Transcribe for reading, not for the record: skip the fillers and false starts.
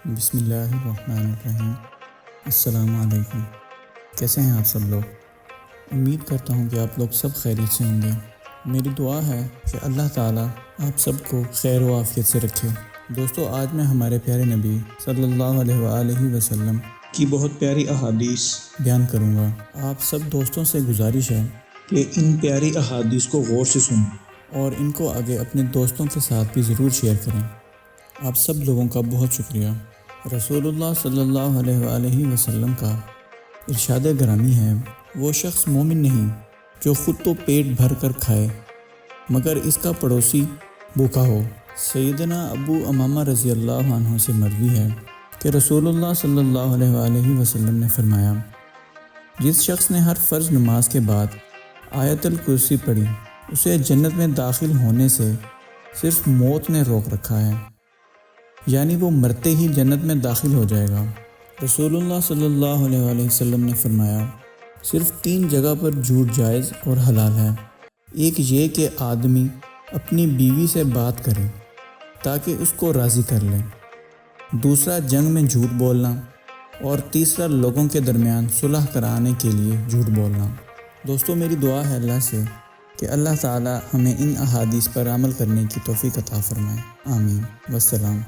بسم اللہ الرحمن الرحیم۔ السلام علیکم۔ کیسے ہیں آپ سب لوگ؟ امید کرتا ہوں کہ آپ لوگ سب خیریت سے ہوں گے۔ میری دعا ہے کہ اللہ تعالیٰ آپ سب کو خیر و عافیت سے رکھے۔ دوستو، آج میں ہمارے پیارے نبی صلی اللہ علیہ وآلہ وسلم کی بہت پیاری احادیث بیان کروں گا۔ آپ سب دوستوں سے گزارش ہے کہ ان پیاری احادیث کو غور سے سنیں اور ان کو آگے اپنے دوستوں کے ساتھ بھی ضرور شیئر کریں۔ آپ سب لوگوں کا بہت شکریہ۔ رسول اللہ صلی اللہ علیہ وآلہ وسلم کا ارشاد گرامی ہے، وہ شخص مومن نہیں جو خود تو پیٹ بھر کر کھائے مگر اس کا پڑوسی بھوکا ہو۔ سیدنا ابو امامہ رضی اللہ عنہ سے مروی ہے کہ رسول اللہ صلی اللہ علیہ وآلہ وسلم نے فرمایا، جس شخص نے ہر فرض نماز کے بعد آیت الکرسی پڑھی، اسے جنت میں داخل ہونے سے صرف موت نے روک رکھا ہے، یعنی وہ مرتے ہی جنت میں داخل ہو جائے گا۔ رسول اللہ صلی اللہ علیہ وآلہ وسلم نے فرمایا، صرف 3 جگہ پر جھوٹ جائز اور حلال ہے۔ ایک یہ کہ آدمی اپنی بیوی سے بات کرے تاکہ اس کو راضی کر لے، دوسرا جنگ میں جھوٹ بولنا، اور تیسرا لوگوں کے درمیان صلح کرانے کے لیے جھوٹ بولنا۔ دوستو، میری دعا ہے اللہ سے کہ اللہ تعالی ہمیں ان احادیث پر عمل کرنے کی توفیق عطا فرمائے۔ آمین۔ والسلام۔